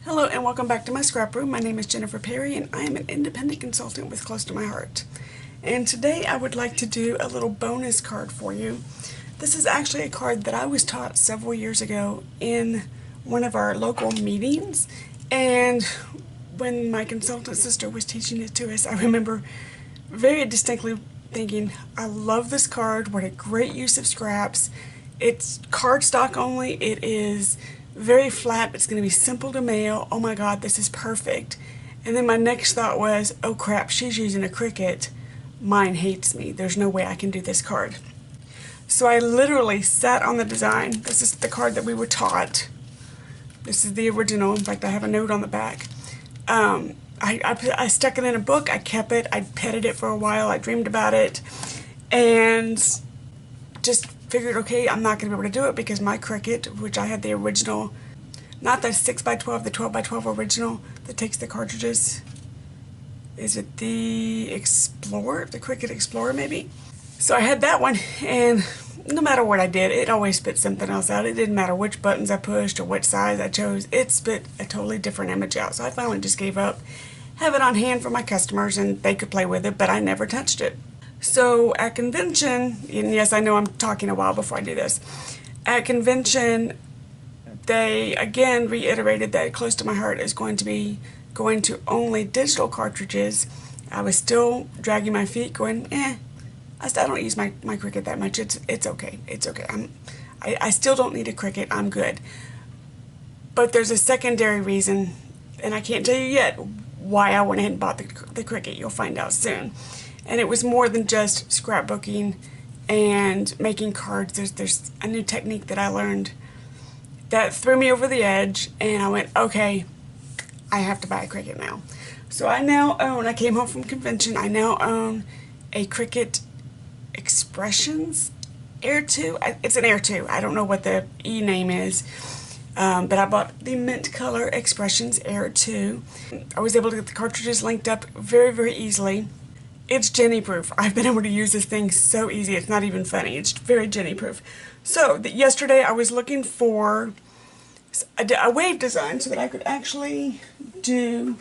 Hello and welcome back to my scrap room. My name is Jennifer Perry and I am an independent consultant with Close to My Heart. And today I would like to do a little bonus card for you. This is actually a card that I was taught several years ago in one of our local meetings. And when my consultant sister was teaching it to us, I remember very distinctly thinking, I love this card. What a great use of scraps. It's cardstock only. It is very flat. It's going to be simple to mail. Oh my god, this is perfect. And then my next thought was, oh crap, she's using a Cricut. Mine hates me. There's no way I can do this card. So I literally sat on the design. This is the card that we were taught. This is the original. In fact, I have a note on the back. I stuck it in a book. I kept it. I petted it for a while. I dreamed about it. And just figured, okay, I'm not going to be able to do it because my Cricut, which I had the original, not the 6x12, the 12x12 original that takes the cartridges. Is it the Explorer? The Cricut Explorer, maybe? So I had that one, and no matter what I did, it always spit something else out. It didn't matter which buttons I pushed or what size I chose. It spit a totally different image out. So I finally just gave up. Have it on hand for my customers, and they could play with it, but I never touched it. So at convention, and yes, I know I'm talking a while before I do this. At convention, they again reiterated that Close to My Heart is going to only digital cartridges. I was still dragging my feet, going, I don't use my Cricut that much. It's okay. It's okay. I still don't need a Cricut. I'm good. But there's a secondary reason, and I can't tell you yet why I went ahead and bought the Cricut. You'll find out soon. And it was more than just scrapbooking and making cards. There's a new technique that I learned that threw me over the edge, and I went, okay, I have to buy a Cricut now. So I now own, I came home from convention, I now own a Cricut Expressions Air 2. It's an Air 2. I don't know what the E name is. But I bought the mint color Expressions Air 2. I was able to get the cartridges linked up very, very easily. It's Jenny proof. I've been able to use this thing so easy. It's not even funny. It's very Jenny proof. So yesterday I was looking for a wave design so that I could actually do.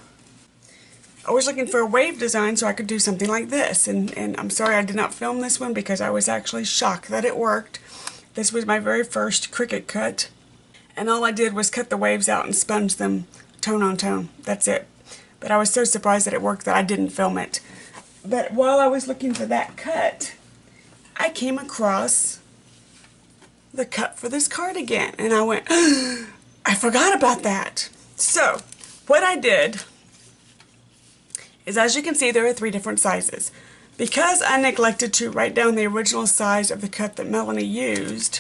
I was looking for a wave design so I could do something like this. And I'm sorry I did not film this one because I was actually shocked that it worked. This was my very first Cricut cut. And all I did was cut the waves out and sponge them tone on tone. That's it. But I was so surprised that it worked that I didn't film it. But while I was looking for that cut, I came across the cut for this card again. And I went, I forgot about that. So what I did is, as you can see, there are 3 different sizes. Because I neglected to write down the original size of the cut that Melanie used,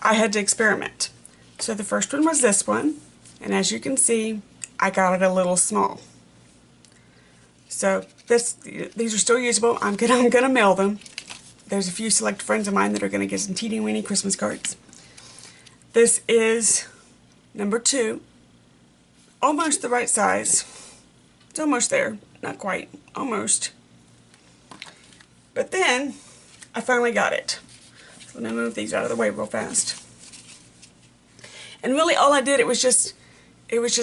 I had to experiment. So the first one was this one, and as you can see, I got it a little small. So these are still usable. I'm gonna mail them. There's a few select friends of mine that are gonna get some teeny weeny Christmas cards. This is number 2, almost the right size. It's almost there, not quite, almost. But then I finally got it. So let me move these out of the way real fast. And really all I did, it was just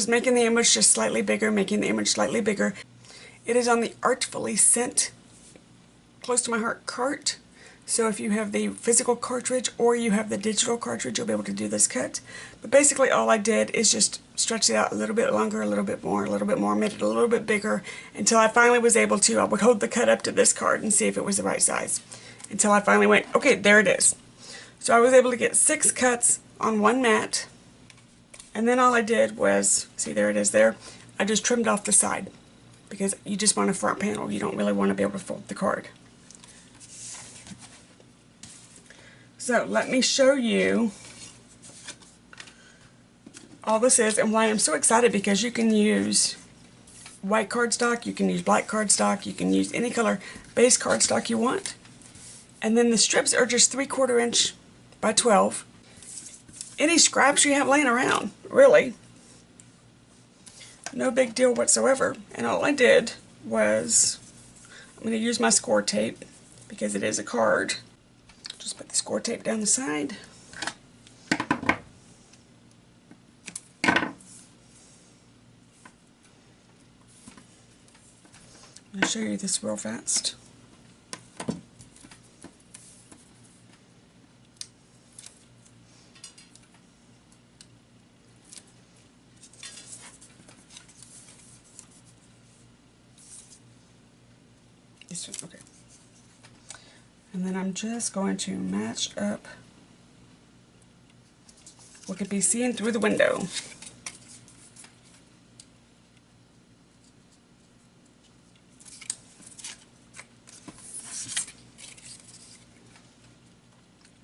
making the image just slightly bigger, making the image slightly bigger. It is on the Artfully Sent Close to My Heart cart. So if you have the physical cartridge or you have the digital cartridge, you'll be able to do this cut. But basically all I did is just stretch it out a little bit longer, a little bit more, made it a little bit bigger, until I finally was able to, I would hold the cut up to this card and see if it was the right size. Until I finally went, okay, there it is. So I was able to get 6 cuts on one mat. And then all I did was, see, there it is there, I just trimmed off the side because you just want a front panel. You don't really want to be able to fold the card. So let me show you all this is and why I'm so excited, because you can use white cardstock, you can use black cardstock, you can use any color base cardstock you want. And then the strips are just 3/4 inch by 12. Any scraps you have laying around, really. No big deal whatsoever. And all I did was, I'm going to use my score tape because it is a card. Just put the score tape down the side. show you this real fast. This one, okay. And then I'm just going to match up what could be seen through the window.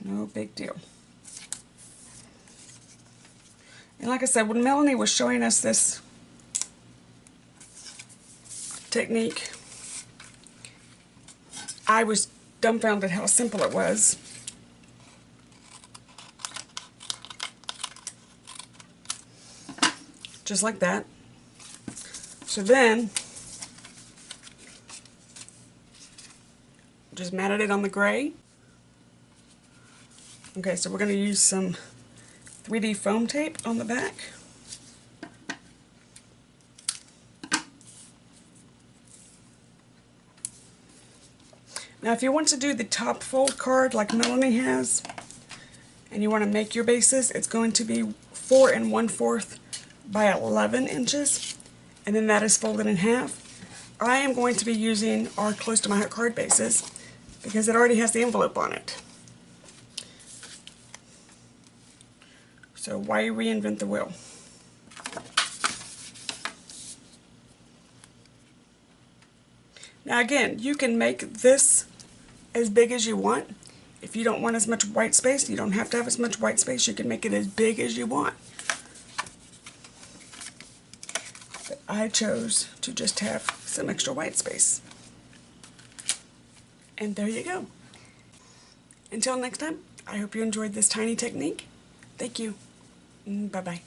No big deal. And like I said, when Melanie was showing us this technique, I was dumbfounded how simple it was. Just like that. So then, just matted it on the gray. Okay, so we're going to use some 3D foam tape on the back. Now if you want to do the top fold card like Melanie has, and you want to make your bases, it's going to be 4 1/4 by 11 inches, and then that is folded in half. I am going to be using our Close to My Heart card bases because it already has the envelope on it. So why reinvent the wheel? Now again, you can make this as big as you want. If you don't want as much white space, you don't have to have as much white space. You can make it as big as you want. But I chose to just have some extra white space. And there you go. Until next time, I hope you enjoyed this tiny technique. Thank you. Bye-bye.